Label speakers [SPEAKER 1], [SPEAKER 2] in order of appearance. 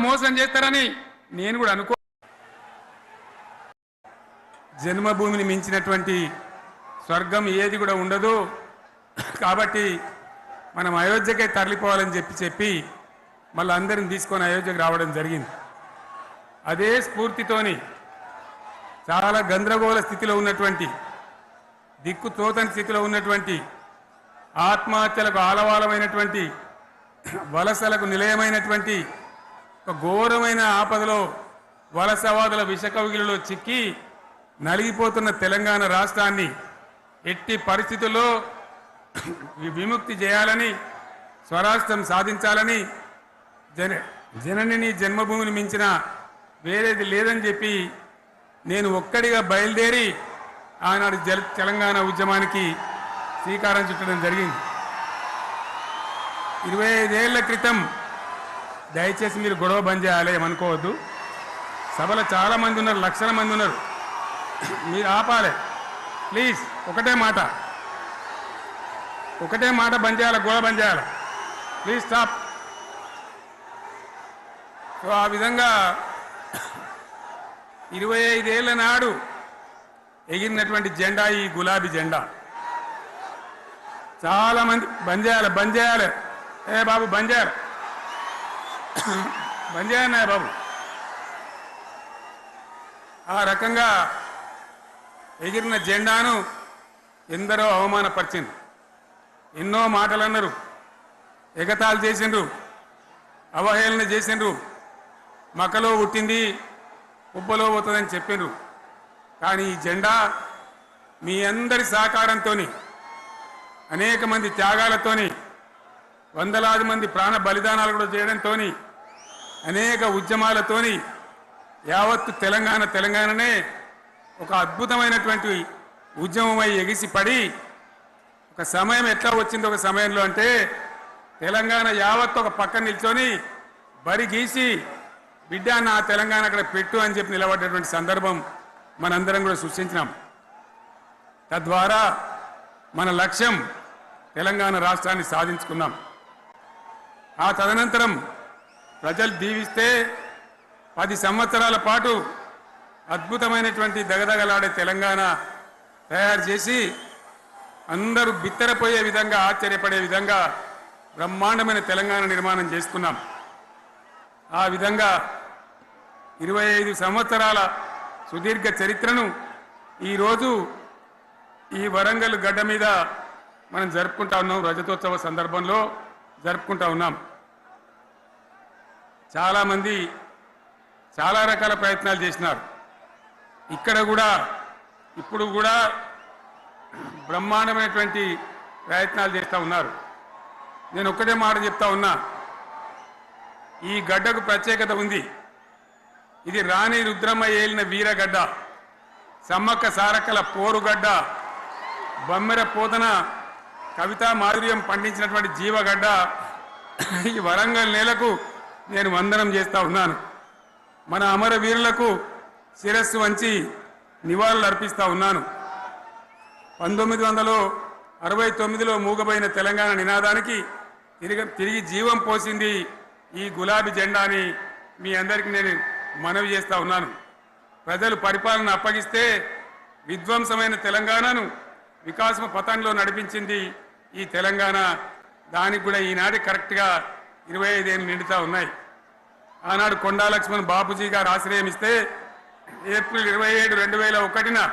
[SPEAKER 1] మోసం చేస్తారని నేను కూడా అనుకో. జన్మభూమిని మించినటువంటి స్వర్గం ఏది కూడా ఉండదు. కాబట్టి మనం అయోధ్యకే తరలిపోవాలని చెప్పి మళ్ళీ అందరిని తీసుకొని అయోధ్యకు రావడం జరిగింది. అదే స్ఫూర్తితోని చాలా గందరగోళ స్థితిలో ఉన్నటువంటి, దిక్కు తోతని స్థితిలో ఉన్నటువంటి, ఆత్మహత్యలకు ఆలవాలమైనటువంటి, వలసలకు నిలయమైనటువంటి ఒక ఘోరమైన ఆపదలో వలసవాదుల విషకవిగిలిలో చిక్కి నలిగిపోతున్న తెలంగాణ రాష్ట్రాన్ని ఎట్టి పరిస్థితుల్లో విముక్తి చేయాలని, స్వరాష్ట్రం సాధించాలని, జననిని జన్మభూమిని మించిన వేరేది లేదని చెప్పి నేను ఒక్కడిగా బయలుదేరి ఆనాడు తెలంగాణ ఉద్యమానికి శ్రీకారం చుట్టడం జరిగింది. 25 ఏళ్ల క్రితం, దయచేసి మీరు గొడవ బంద్ చేయాలి ఏమనుకోవద్దు, సభలో చాలామంది ఉన్నారు, లక్షల మంది ఉన్నారు, మీరు ఆపాలి ప్లీజ్. ఒకటే మాట బంద్ చేయాలి, గొడవ బంద్ చేయాలి ప్లీజ్, స్టాప్. సో ఆ విధంగా 25 ఏళ్ల నాడు ఎగిరినటువంటి జెండా ఈ గులాబీ జెండా. చాలామంది బంద్ చేయాలి ఏ బాబు బంద్ చేయాలి బాబు. ఆ రకంగా ఎగిరిన జెండాను ఎందరో అవమానపరిచింది, ఎన్నో మాటలు అన్నారు, ఎగతాళి చేసిండ్రు, అవహేళన చేసిండ్రు, మకలో పుట్టింది ఉబ్బలో పోతుందని చెప్పిండ్రు. కానీ ఈ జెండా మీ అందరి సహకారంతో, అనేక మంది త్యాగాలతోని, వందలాది మంది ప్రాణ బలిదానాలు కూడా చేయడంతో, అనేక ఉద్యమాలతోని యావత్తు తెలంగాణనే ఒక అద్భుతమైనటువంటి ఉద్యమమై ఎగిసిపడి, ఒక సమయం ఎట్లా వచ్చింది ఒక సమయంలో అంటే, తెలంగాణ యావత్తు ఒక పక్కన నిల్చొని బరి గీసి బిడ్డ నా తెలంగాణ అక్కడ పెట్టు అని చెప్పి నిలబడ్డటువంటి సందర్భం మనందరం కూడా సృష్టించినాం. తద్వారా మన లక్ష్యం తెలంగాణ రాష్ట్రాన్ని సాధించుకున్నాం. ఆ తదనంతరం ప్రజలు దీవిస్తే 10 సంవత్సరాల పాటు అద్భుతమైనటువంటి దగదగలాడే తెలంగాణ తయారు చేసి అందరూ బిత్తరపోయే విధంగా, ఆశ్చర్యపడే విధంగా బ్రహ్మాండమైన తెలంగాణ నిర్మాణం చేసుకున్నాం. ఆ విధంగా 25 సంవత్సరాల సుదీర్ఘ చరిత్రను ఈరోజు ఈ వరంగల్ గడ్డ మీద మనం జరుపుకుంటా ఉన్నాం. రజతోత్సవ సందర్భంలో జరుపుకుంటా ఉన్నాం. చాలామంది చాలా రకాల ప్రయత్నాలు చేసినారు. ఇక్కడ కూడా ఇప్పుడు కూడా బ్రహ్మాండమైనటువంటి ప్రయత్నాలు చేస్తూ ఉన్నారు. నేను ఒక్కటే మాట చెప్తా ఉన్నా, ఈ గడ్డకు ప్రత్యేకత ఉంది. ఇది రాణి రుద్రమ్మ ఏలిన వీరగడ్డ, సమ్మక్క సారక్కల పోరుగడ్డ, బమ్మెర పోతన కవితా మాధుర్యం పండించినటువంటి జీవగడ్డ. ఈ వరంగల్ నేలకు నేను వందనం చేస్తూ ఉన్నాను. మన అమరవీరులకు శిరస్సు వంచి నివాళులు అర్పిస్తూ ఉన్నాను. 1969లో మూగబోయిన తెలంగాణ నినాదానికి తిరిగి జీవం పోసింది ఈ గులాబీ జెండా అని మీ అందరికీ నేను మనవి చేస్తూ ఉన్నాను. ప్రజలు పరిపాలన అప్పగిస్తే విధ్వంసమైన తెలంగాణను వికాసమ పథంలో నడిపించింది ఈ తెలంగాణ. దానికి కూడా ఈనాటి కరెక్ట్గా 25 ఏళ్ళు నిండుతూ ఉన్నాయి. ఆనాడు కొండా లక్ష్మణ్ బాపూజీ గారు ఆశ్రయం ఇస్తే ఏప్రిల్ 27, 2001